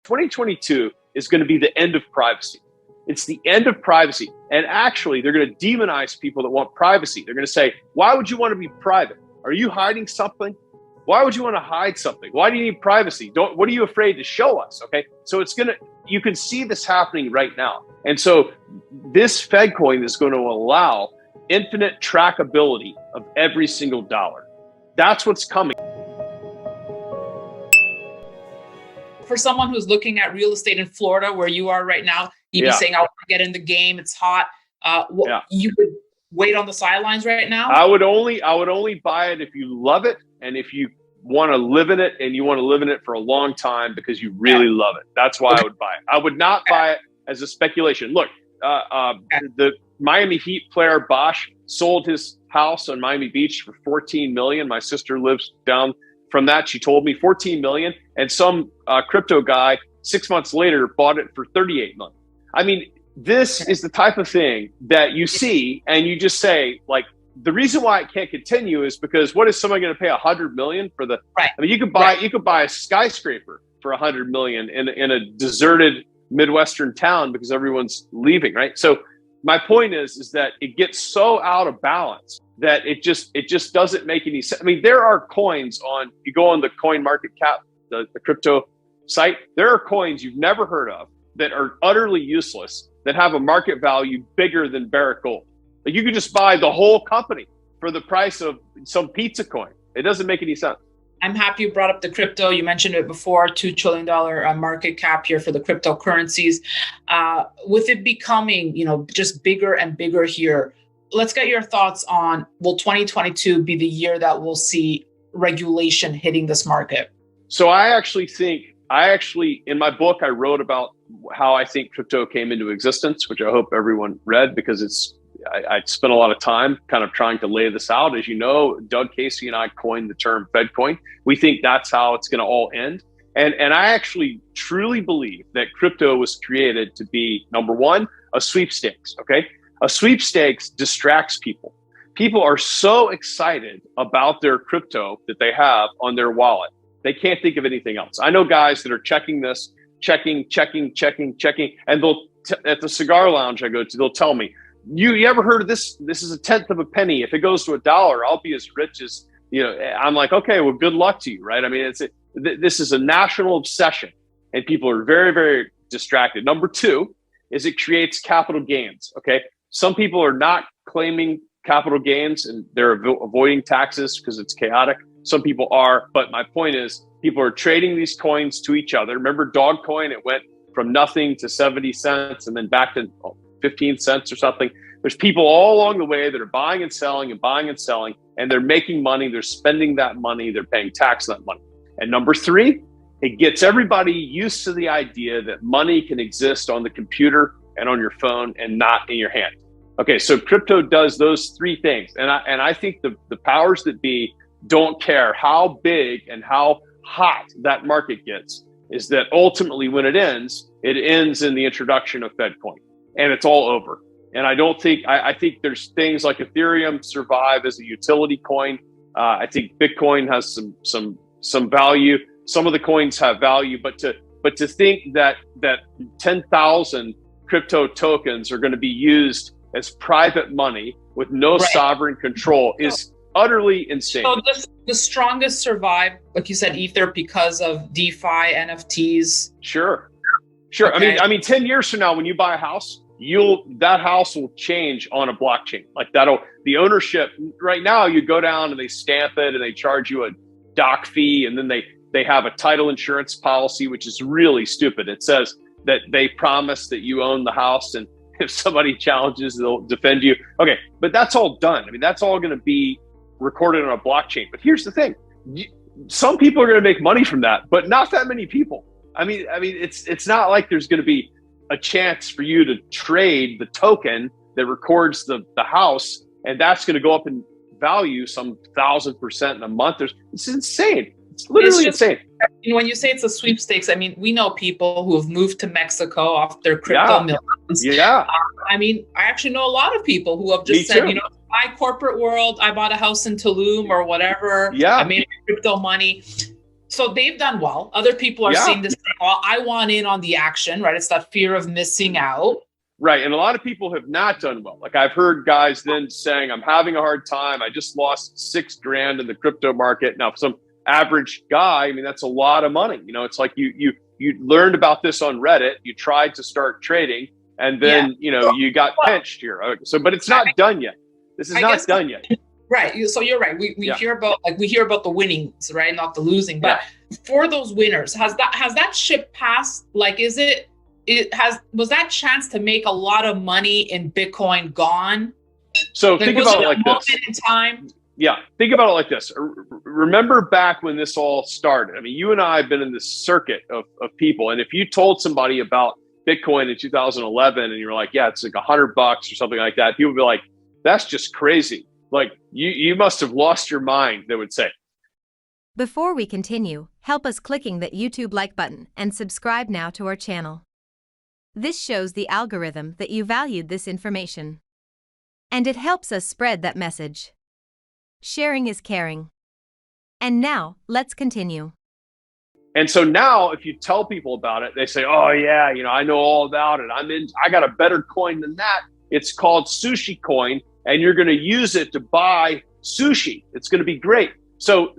2022 is going to be the end of privacy. It's the end of privacy. And actually, they're going to demonize people that want privacy. They're going to say, why would you want to be private? Are you hiding something? Why would you want to hide something? Why do you need privacy? What are you afraid to show us? Okay. So you can see this happening right now. And so this Fed coin is going to allow infinite trackability of every single dollar. That's what's coming. For someone who's looking at real estate in Florida, where you are right now, you'd be saying, I want to get in the game. It's hot. You would wait on the sidelines right now? I would only buy it if you love it and if you want to live in it and you want to live in it for a long time because you really love it. That's why I would buy it. I would not buy it as a speculation. Look, the Miami Heat player Bosch sold his house on Miami Beach for $14 million. My sister lives down from that. She told me $14 million, and some crypto guy 6 months later bought it for $38 million. I mean, this is the type of thing that you see and you just say, like, the reason why it can't continue is because what is someone going to pay $100 million for the? Right. I mean, you could buy a skyscraper for $100 million in a deserted Midwestern town because everyone's leaving, right? So my point is that it gets so out of balance that it just doesn't make any sense. I mean, there are coins you go on the Coin Market Cap, the crypto site, there are coins you've never heard of that are utterly useless that have a market value bigger than Barrick Gold. Like, you could just buy the whole company for the price of some pizza coin. It doesn't make any sense. I'm happy you brought up the crypto. You mentioned it before, $2 trillion market cap here for the cryptocurrencies. With it becoming, just bigger and bigger here, let's get your thoughts on, will 2022 be the year that we'll see regulation hitting this market? So I actually, in my book, I wrote about how I think crypto came into existence, which I hope everyone read because I spent a lot of time kind of trying to lay this out. As you know, Doug Casey and I coined the term Fed coin. We think that's how it's going to all end. And I actually truly believe that crypto was created to be, number one, a sweepstakes, okay? A sweepstakes distracts people. People are so excited about their crypto that they have on their wallet. They can't think of anything else. I know guys that are checking this, checking, and they'll at the cigar lounge I go to, they'll tell me, you ever heard of this? This is a tenth of a penny. If it goes to $1, I'll be as rich as, I'm like, okay, well, good luck to you, right? I mean, this is a national obsession and people are very, very distracted. Number two is it creates capital gains, okay? Some people are not claiming capital gains and they're avoiding taxes because it's chaotic. Some people are, but my point is people are trading these coins to each other. Remember Dogecoin? It went from nothing to 70 cents and then back to 15 cents or something. There's people all along the way that are buying and selling, and they're making money. They're spending that money. They're paying tax on that money. And number three, it gets everybody used to the idea that money can exist on the computer and on your phone and not in your hand. Okay, so crypto does those three things. And I think the powers that be don't care how big and how hot that market gets, is that ultimately when it ends in the introduction of Fed coin. And it's all over. And I think there's things like Ethereum survive as a utility coin. I think Bitcoin has some value. Some of the coins have value, but to think that 10,000 crypto tokens are going to be used as private money with no sovereign control is utterly insane. So the strongest survive, like you said, Ether, because of DeFi, NFTs. Sure. Okay. I mean, 10 years from now, when you buy a house, that house will change on a blockchain. Like the ownership right now, you go down and they stamp it and they charge you a doc fee. And then they have a title insurance policy, which is really stupid. It says that they promise that you own the house. And if somebody challenges, they'll defend you. Okay. But that's all done. I mean, that's all going to be recorded on a blockchain. But here's the thing. Some people are going to make money from that, but not that many people. I mean, it's not like there's going to be a chance for you to trade the token that records the house, and that's going to go up in value some 1,000% in a month. It's insane. It's literally insane. When you say it's a sweepstakes, I mean, we know people who have moved to Mexico off their crypto millions. Yeah. I mean, I actually know a lot of people who have just said, my corporate world, I bought a house in Tulum or whatever. Yeah. I made crypto money. So they've done well. Other people are Yeah. seeing this. Well, I want in on the action, right? It's that fear of missing out. Right. And a lot of people have not done well. Like I've heard guys then saying, I'm having a hard time. I just lost $6,000 in the crypto market. Now, for some average guy, I mean, that's a lot of money. You know, it's like you learned about this on Reddit. You tried to start trading and then, you got pinched here. So, but it's not done yet. This is not done yet. Right. So you're right. We hear about the winnings, right? Not the losing. But for those winners, has that ship passed? Like, was that chance to make a lot of money in Bitcoin gone? So think about it like this. In time? Yeah. Think about it like this. Remember back when this all started. I mean, you and I have been in this circuit of people. And if you told somebody about Bitcoin in 2011 and you're like, yeah, it's like $100 or something like that, people would be like, that's just crazy. Like you must have lost your mind, they would say. Before we continue, help us clicking that YouTube like button and subscribe now to our channel. This shows the algorithm that you valued this information. And it helps us spread that message. Sharing is caring. And now, let's continue. And so now if you tell people about it, they say, oh yeah, I know all about it. I got a better coin than that. It's called Sushi Coin, and you're going to use it to buy sushi. It's going to be great. So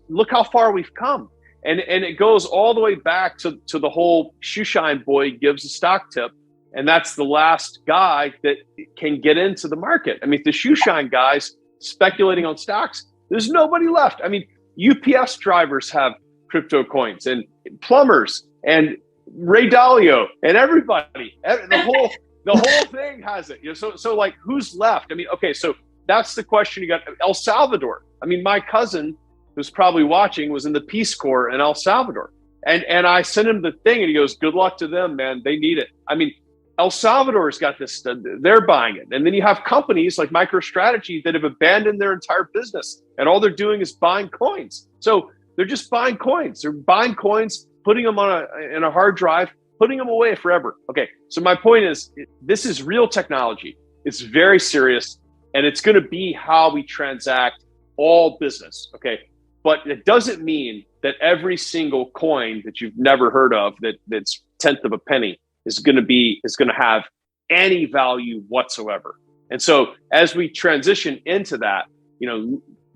look how far we've come. And it goes all the way back to the whole shoeshine boy gives a stock tip. And that's the last guy that can get into the market. I mean, the shoeshine guys speculating on stocks, there's nobody left. I mean, UPS drivers have crypto coins and plumbers and Ray Dalio and everybody, the whole thing has it. So like who's left? I mean, okay, so that's the question. You got El Salvador. I mean, my cousin who's probably watching was in the Peace Corps in El Salvador. And I sent him the thing and he goes, good luck to them, man. They need it. I mean, El Salvador's got this, they're buying it. And then you have companies like Microstrategy that have abandoned their entire business and all they're doing is buying coins. So they're just buying coins. They're buying coins, putting them in a hard drive, putting them away forever. Okay, so my point is, this is real technology. It's very serious, and it's going to be how we transact all business. Okay, but it doesn't mean that every single coin that you've never heard of that's tenth of a penny is going to have any value whatsoever. And so as we transition into that,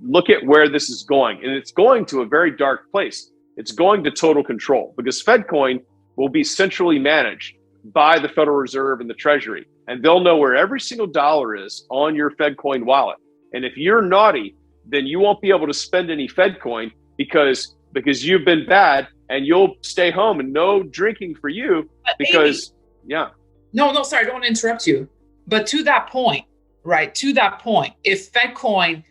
look at where this is going, and it's going to a very dark place. It's going to total control because FedCoin will be centrally managed by the Federal Reserve and the Treasury, and they'll know where every single dollar is on your FedCoin wallet. And if you're naughty, then you won't be able to spend any FedCoin because you've been bad, and you'll stay home and no drinking for you because, No, sorry, I don't want to interrupt you. But to that point, right? To that point, if FedCoin,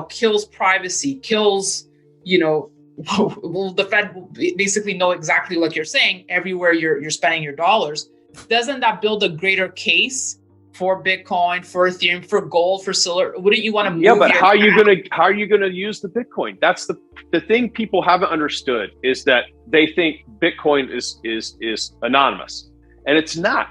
kills privacy, kills, well, the Fed will basically know exactly like you're saying, everywhere you're spending your dollars. Doesn't that build a greater case for Bitcoin, for Ethereum, for gold, for silver? Wouldn't you want to move? Yeah, but how are you gonna use the Bitcoin? That's the thing people haven't understood is that they think Bitcoin is anonymous, and it's not.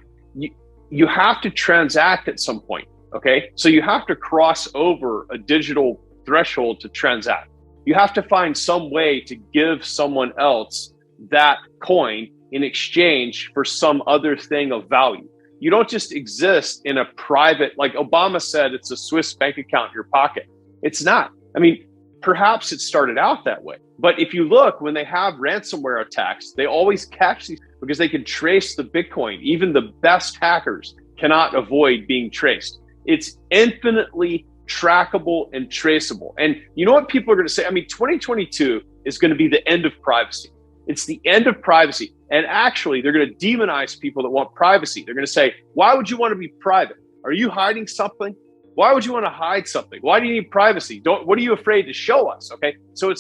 You have to transact at some point. Okay, so you have to cross over a digital threshold to transact. You have to find some way to give someone else that coin in exchange for some other thing of value. You don't just exist in a private, like Obama said, it's a Swiss bank account in your pocket. It's not. I mean, perhaps it started out that way. But if you look, when they have ransomware attacks, they always catch these because they can trace the Bitcoin. Even the best hackers cannot avoid being traced. It's infinitely trackable and traceable. And you know what people are going to say? I mean, 2022 is going to be the end of privacy. It's the end of privacy. And actually, they're going to demonize people that want privacy. They're going to say, why would you want to be private? Are you hiding something? Why would you want to hide something? Why do you need privacy? What are you afraid to show us? Okay. So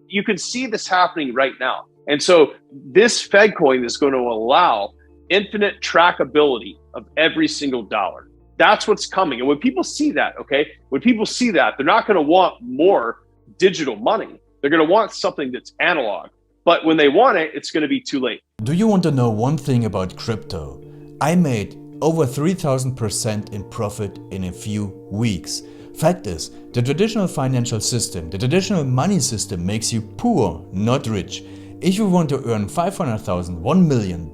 you can see this happening right now. And so this FedCoin is going to allow infinite trackability of every single dollar. That's what's coming. And when people see that, they're not going to want more digital money. They're going to want something that's analog. But when they want it, it's going to be too late. Do you want to know one thing about crypto? I made over 3,000% in profit in a few weeks. Fact is, the traditional financial system, the traditional money system makes you poor, not rich. If you want to earn $500,000, $1 million,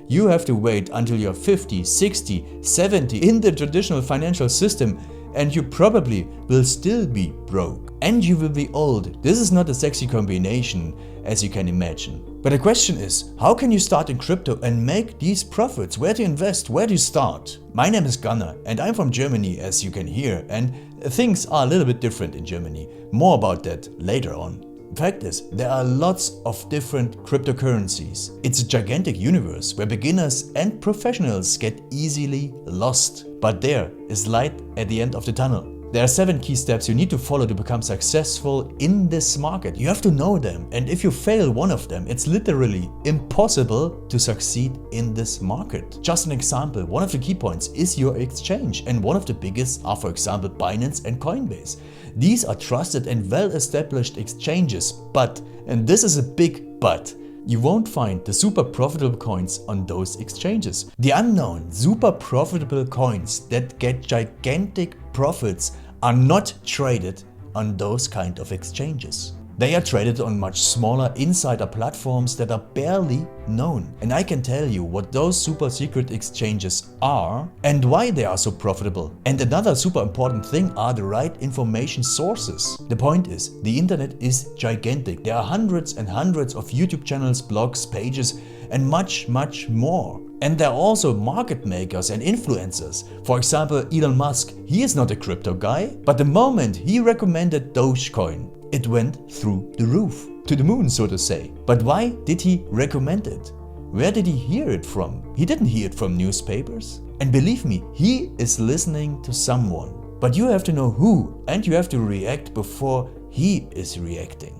you have to wait until you're 50, 60, 70 in the traditional financial system, and you probably will still be broke. And you will be old. This is not a sexy combination, as you can imagine. But the question is, how can you start in crypto and make these profits? Where to invest? Where to start? My name is Gunnar and I'm from Germany, as you can hear, and things are a little bit different in Germany. More about that later on. Fact is, there are lots of different cryptocurrencies. It's a gigantic universe where beginners and professionals get easily lost. But there is light at the end of the tunnel. There are 7 key steps you need to follow to become successful in this market. You have to know them, and if you fail one of them, it's literally impossible to succeed in this market. Just an example, one of the key points is your exchange, and one of the biggest are, for example, Binance and Coinbase. These are trusted and well-established exchanges, but, and this is a big but, you won't find the super profitable coins on those exchanges. The unknown super profitable coins that get gigantic profits are not traded on those kind of exchanges. They are traded on much smaller insider platforms that are barely known. And I can tell you what those super secret exchanges are and why they are so profitable. And another super important thing are the right information sources. The point is, the internet is gigantic. There are hundreds and hundreds of YouTube channels, blogs, pages, and much more. And there are also market makers and influencers. For example, Elon Musk, he is not a crypto guy, but the moment he recommended Dogecoin, it went through the roof, to the moon, so to say. But why did he recommend it? Where did he hear it from? He didn't hear it from newspapers. And believe me, he is listening to someone. But you have to know who, and you have to react before he is reacting.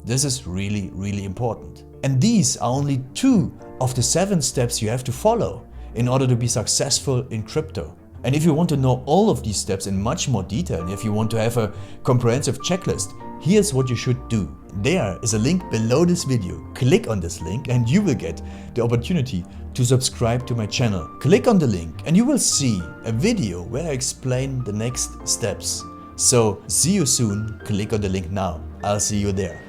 This is really, really important. And these are only 2 of the 7 steps you have to follow in order to be successful in crypto. And if you want to know all of these steps in much more detail, and if you want to have a comprehensive checklist, here's what you should do. There is a link below this video. Click on this link and you will get the opportunity to subscribe to my channel. Click on the link and you will see a video where I explain the next steps. So see you soon. Click on the link now. I'll see you there.